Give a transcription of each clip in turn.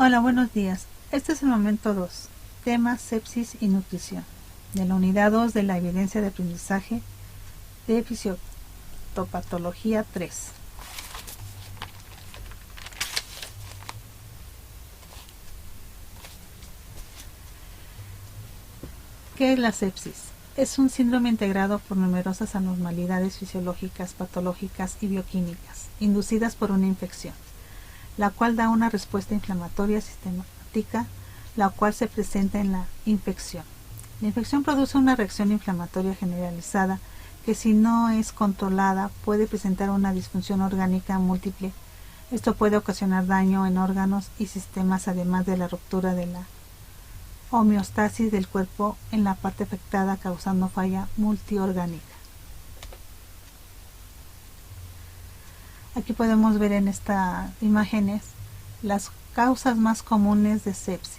Hola, buenos días. Este es el momento 2, tema sepsis y nutrición, de la unidad 2 de la evidencia de aprendizaje de fisiopatología 3. ¿Qué es la sepsis? Es un síndrome integrado por numerosas anormalidades fisiológicas, patológicas y bioquímicas, inducidas por una infección, la cual da una respuesta inflamatoria sistemática, la cual se presenta en la infección. La infección produce una reacción inflamatoria generalizada que, si no es controlada, puede presentar una disfunción orgánica múltiple. Esto puede ocasionar daño en órganos y sistemas, además de la ruptura de la homeostasis del cuerpo en la parte afectada, causando falla multiorgánica. Aquí podemos ver en estas imágenes las causas más comunes de sepsis.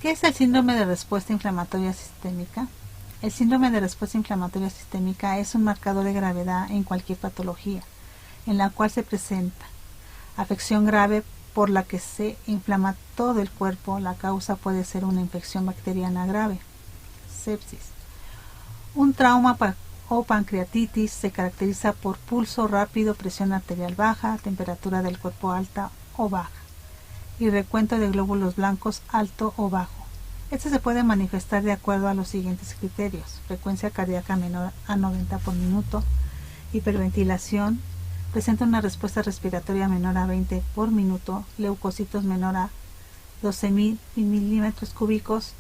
¿Qué es el síndrome de respuesta inflamatoria sistémica? El síndrome de respuesta inflamatoria sistémica es un marcador de gravedad en cualquier patología, en la cual se presenta afección grave por la que se inflama todo el cuerpo. La causa puede ser una infección bacteriana grave, sepsis. Un trauma o pancreatitis se caracteriza por pulso rápido, presión arterial baja, temperatura del cuerpo alta o baja y recuento de glóbulos blancos alto o bajo. Este se puede manifestar de acuerdo a los siguientes criterios: frecuencia cardíaca menor a 90 por minuto, hiperventilación, presenta una respuesta respiratoria menor a 20 por minuto, leucocitos menor a 12.000 milímetros cúbicos,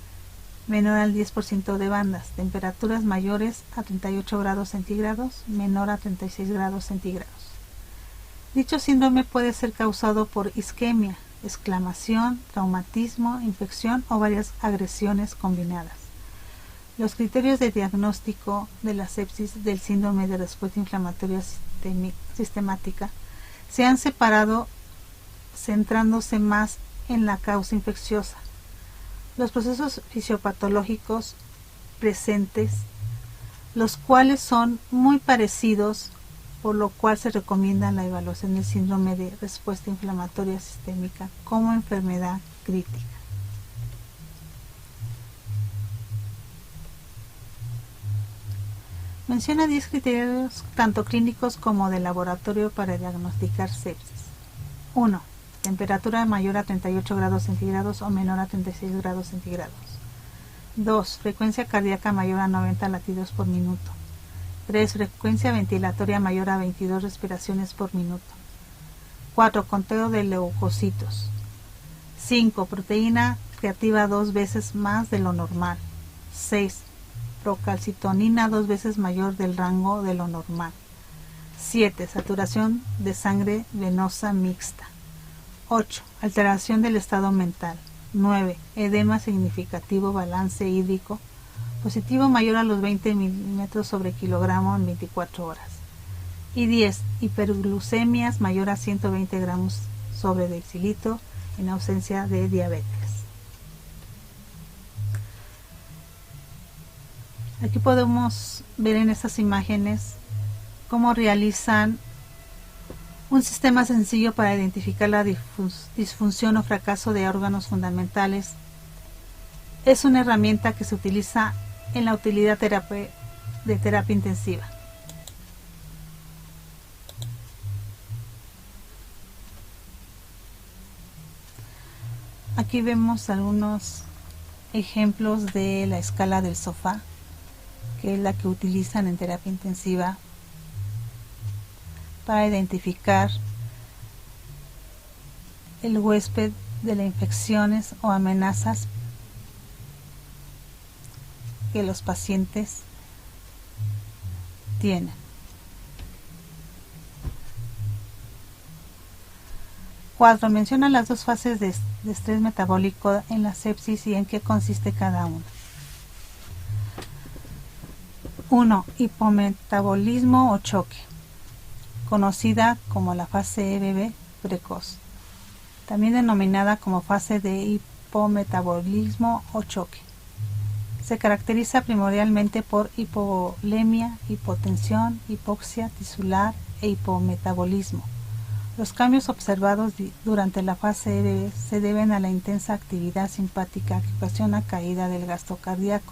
menor al 10% de bandas, temperaturas mayores a 38 grados centígrados, menor a 36 grados centígrados. Dicho síndrome puede ser causado por isquemia, exclamación, traumatismo, infección o varias agresiones combinadas. Los criterios de diagnóstico de la sepsis del síndrome de respuesta inflamatoria sistemática se han separado, centrándose más en la causa infecciosa. Los procesos fisiopatológicos presentes, los cuales son muy parecidos, por lo cual se recomienda la evaluación del síndrome de respuesta inflamatoria sistémica como enfermedad crítica. Menciona 10 criterios tanto clínicos como de laboratorio para diagnosticar sepsis. 1. Temperatura mayor a 38 grados centígrados o menor a 36 grados centígrados. 2. Frecuencia cardíaca mayor a 90 latidos por minuto. 3. Frecuencia ventilatoria mayor a 22 respiraciones por minuto. 4. Conteo de leucocitos. 5. Proteína creatina 2 veces más de lo normal. 6. Procalcitonina 2 veces mayor del rango de lo normal. 7. Saturación de sangre venosa mixta. 8. Alteración del estado mental. 9. Edema significativo, balance hídrico positivo mayor a los 20 milímetros sobre kilogramo en 24 horas. Y 10. Hiperglucemias mayor a 120 gramos sobre decilitro en ausencia de diabetes. Aquí podemos ver en estas imágenes cómo realizan un sistema sencillo para identificar la disfunción o fracaso de órganos fundamentales. Es una herramienta que se utiliza en la utilidad de terapia intensiva. Aquí vemos algunos ejemplos de la escala del sofá, que es la que utilizan en terapia intensiva para identificar el huésped de las infecciones o amenazas que los pacientes tienen. Cuatro. Menciona las dos fases de estrés metabólico en la sepsis y en qué consiste cada una. 1. Hipometabolismo o choque, conocida como la fase EBB precoz, también denominada como fase de hipometabolismo o choque. Se caracteriza primordialmente por hipovolemia, hipotensión, hipoxia tisular e hipometabolismo. Los cambios observados durante la fase EBB se deben a la intensa actividad simpática que ocasiona caída del gasto cardíaco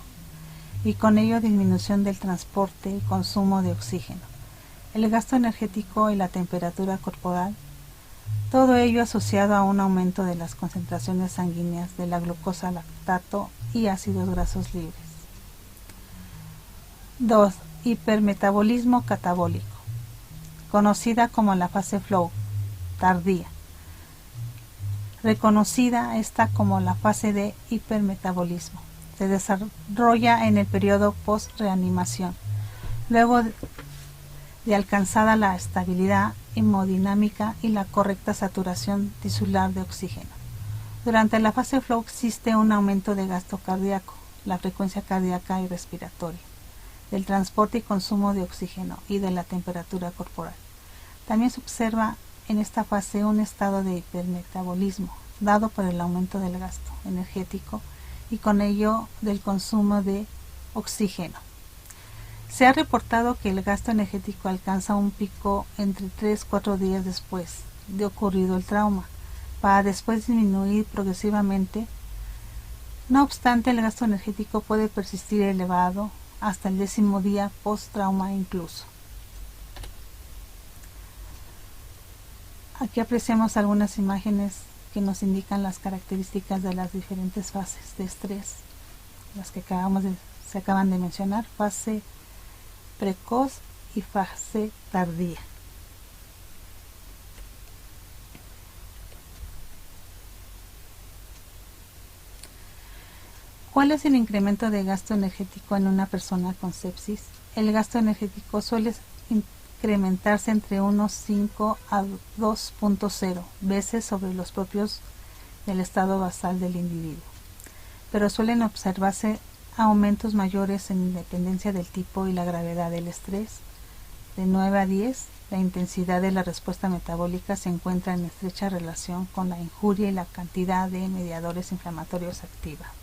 y con ello disminución del transporte y consumo de oxígeno, el gasto energético y la temperatura corporal, todo ello asociado a un aumento de las concentraciones sanguíneas de la glucosa, lactato y ácidos grasos libres. 2. Hipermetabolismo catabólico, conocida como la fase flow tardía, reconocida esta como la fase de hipermetabolismo. Se desarrolla en el periodo post-reanimación, luego de alcanzada la estabilidad hemodinámica y la correcta saturación tisular de oxígeno. Durante la fase flow existe un aumento de gasto cardíaco, la frecuencia cardíaca y respiratoria, del transporte y consumo de oxígeno y de la temperatura corporal. También se observa en esta fase un estado de hipermetabolismo, dado por el aumento del gasto energético y con ello del consumo de oxígeno. Se ha reportado que el gasto energético alcanza un pico entre 3-4 días después de ocurrido el trauma, para después disminuir progresivamente. No obstante, el gasto energético puede persistir elevado hasta el 10º día post-trauma incluso. Aquí apreciamos algunas imágenes que nos indican las características de las diferentes fases de estrés, las que se acaban de mencionar, fase precoz y fase tardía. ¿Cuál es el incremento de gasto energético en una persona con sepsis? El gasto energético suele incrementarse entre unos 5 a 2.0 veces sobre los propios del estado basal del individuo, pero suelen observarse aumentos mayores en dependencia del tipo y la gravedad del estrés. De 9 a 10, la intensidad de la respuesta metabólica se encuentra en estrecha relación con la injuria y la cantidad de mediadores inflamatorios activados.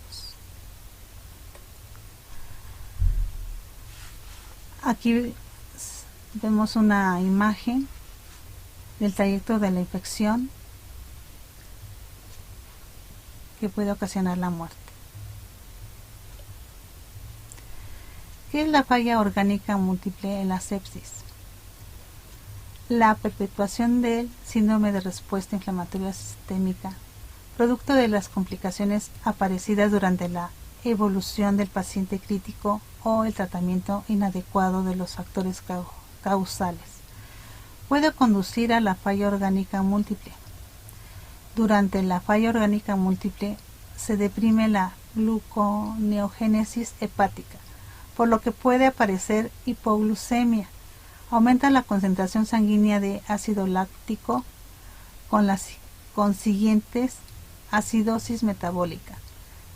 Aquí vemos una imagen del trayecto de la infección que puede ocasionar la muerte. ¿Qué es la falla orgánica múltiple en la sepsis? La perpetuación del síndrome de respuesta inflamatoria sistémica, producto de las complicaciones aparecidas durante la evolución del paciente crítico o el tratamiento inadecuado de los factores causales, puede conducir a la falla orgánica múltiple. Durante la falla orgánica múltiple se deprime la gluconeogénesis hepática, por lo que puede aparecer hipoglucemia. Aumenta la concentración sanguínea de ácido láctico con las consiguientes acidosis metabólica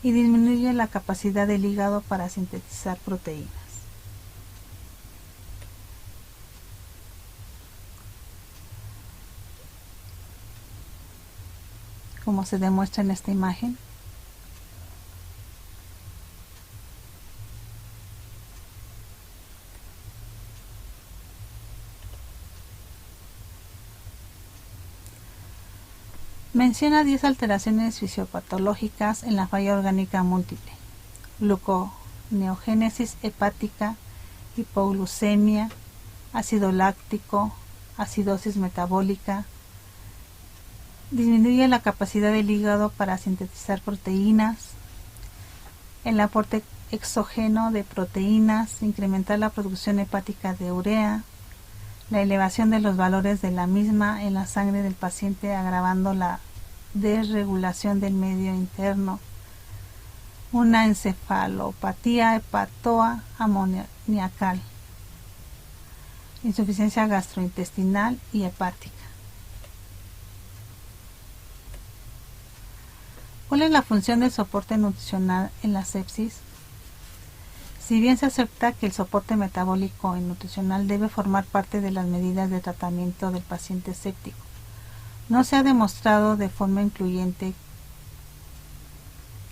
y disminuye la capacidad del hígado para sintetizar proteínas. Como se demuestra en esta imagen, menciona 10 alteraciones fisiopatológicas en la falla orgánica múltiple: gluconeogénesis hepática, hipoglucemia, ácido láctico, acidosis metabólica. Disminuye la capacidad del hígado para sintetizar proteínas, el aporte exógeno de proteínas, incrementar la producción hepática de urea, la elevación de los valores de la misma en la sangre del paciente, agravando la desregulación del medio interno, una encefalopatía hepatoa amoniacal, insuficiencia gastrointestinal y hepática. ¿Cuál es la función del soporte nutricional en la sepsis? Si bien se acepta que el soporte metabólico y nutricional debe formar parte de las medidas de tratamiento del paciente séptico, no se ha demostrado de forma incluyente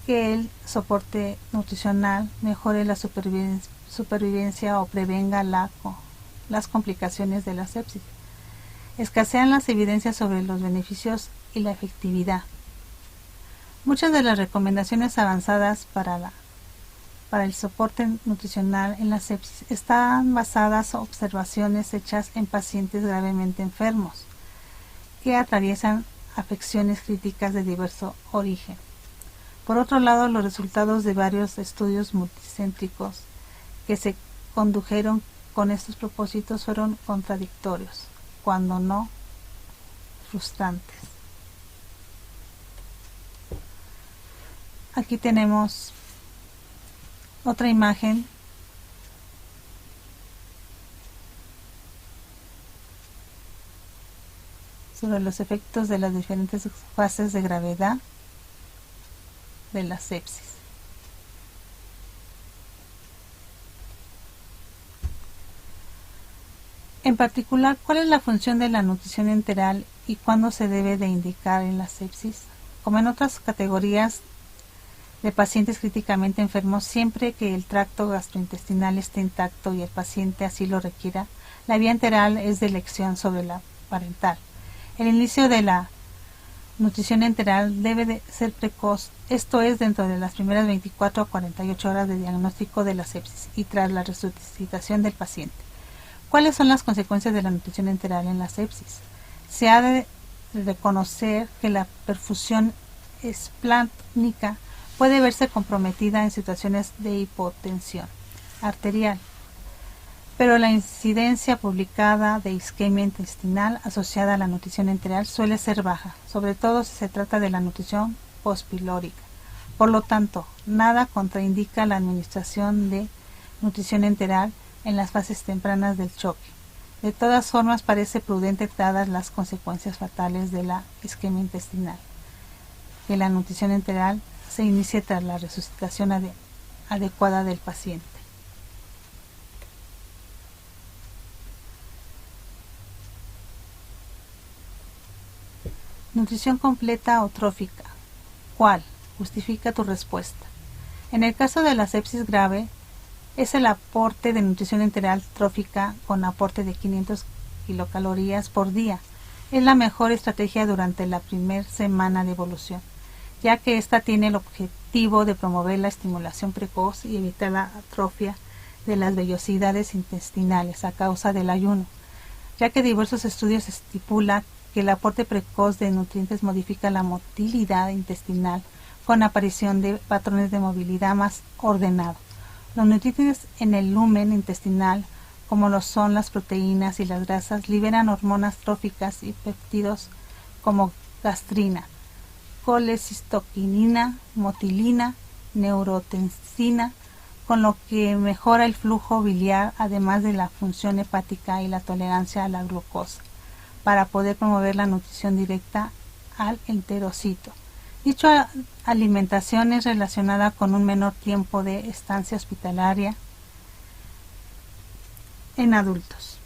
que el soporte nutricional mejore la supervivencia o prevenga las complicaciones de la sepsis. Escasean las evidencias sobre los beneficios y la efectividad. Muchas de las recomendaciones avanzadas para el soporte nutricional en la sepsis están basadas en observaciones hechas en pacientes gravemente enfermos que atraviesan afecciones críticas de diverso origen. Por otro lado, los resultados de varios estudios multicéntricos que se condujeron con estos propósitos fueron contradictorios, cuando no frustrantes. Aquí tenemos otra imagen sobre los efectos de las diferentes fases de gravedad de la sepsis. En particular, ¿cuál es la función de la nutrición enteral y cuándo se debe de indicar en la sepsis? Como en otras categorías de pacientes críticamente enfermos, siempre que el tracto gastrointestinal esté intacto y el paciente así lo requiera, la vía enteral es de elección sobre la parental. El inicio de la nutrición enteral debe de ser precoz, esto es dentro de las primeras 24 a 48 horas de diagnóstico de la sepsis y tras la resucitación del paciente. ¿Cuáles son las consecuencias de la nutrición enteral en la sepsis? Se ha de reconocer que la perfusión espláncnica puede verse comprometida en situaciones de hipotensión arterial, pero la incidencia publicada de isquemia intestinal asociada a la nutrición enteral suele ser baja, sobre todo si se trata de la nutrición postpilórica. Por lo tanto, nada contraindica la administración de nutrición enteral en las fases tempranas del choque. De todas formas, parece prudente, dadas las consecuencias fatales de la isquemia intestinal, que la nutrición enteral se inicie tras la resucitación adecuada del paciente. Nutrición completa o trófica. ¿Cuál? Justifica tu respuesta. En el caso de la sepsis grave, es el aporte de nutrición enteral trófica con aporte de 500 kilocalorías por día. Es la mejor estrategia durante la primera semana de evolución, ya que ésta tiene el objetivo de promover la estimulación precoz y evitar la atrofia de las vellosidades intestinales a causa del ayuno, ya que diversos estudios estipulan que el aporte precoz de nutrientes modifica la motilidad intestinal con aparición de patrones de movilidad más ordenados. Los nutrientes en el lumen intestinal, como lo son las proteínas y las grasas, liberan hormonas tróficas y péptidos como gastrina, colecistoquinina, motilina, neurotensina, con lo que mejora el flujo biliar, además de la función hepática y la tolerancia a la glucosa, para poder promover la nutrición directa al enterocito. Dicha alimentación es relacionada con un menor tiempo de estancia hospitalaria en adultos.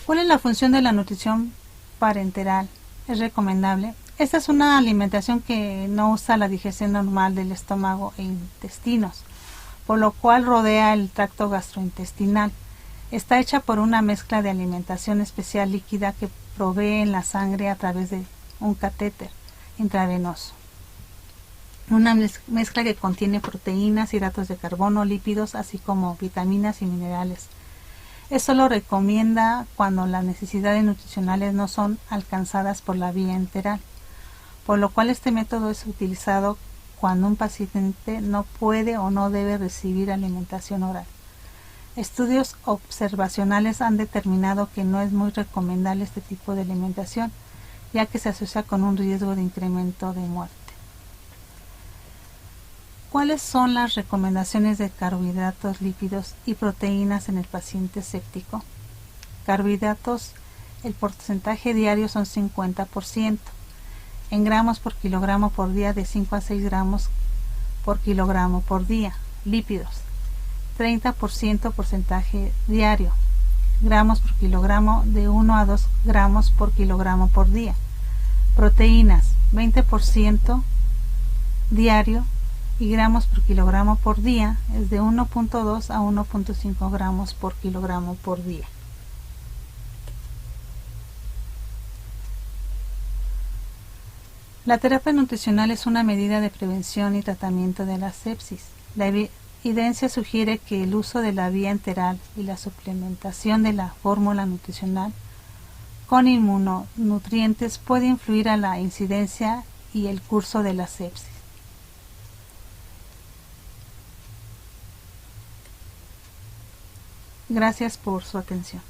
¿Cuál es la función de la nutrición parenteral? Es recomendable. Esta es una alimentación que no usa la digestión normal del estómago e intestinos, por lo cual rodea el tracto gastrointestinal. Está hecha por una mezcla de alimentación especial líquida que provee en la sangre a través de un catéter intravenoso. Una mezcla que contiene proteínas, hidratos de carbono, lípidos, así como vitaminas y minerales. Eso lo recomienda cuando las necesidades nutricionales no son alcanzadas por la vía enteral, por lo cual este método es utilizado cuando un paciente no puede o no debe recibir alimentación oral. Estudios observacionales han determinado que no es muy recomendable este tipo de alimentación, ya que se asocia con un riesgo de incremento de muerte. ¿Cuáles son las recomendaciones de carbohidratos, lípidos y proteínas en el paciente séptico? Carbohidratos, el porcentaje diario son 50%, en gramos por kilogramo por día de 5 a 6 gramos por kilogramo por día. Lípidos, 30% porcentaje diario, gramos por kilogramo de 1 a 2 gramos por kilogramo por día. Proteínas, 20% diario y gramos por kilogramo por día es de 1.2 a 1.5 gramos por kilogramo por día. La terapia nutricional es una medida de prevención y tratamiento de la sepsis. La evidencia sugiere que el uso de la vía enteral y la suplementación de la fórmula nutricional con inmunonutrientes puede influir a la incidencia y el curso de la sepsis. Gracias por su atención.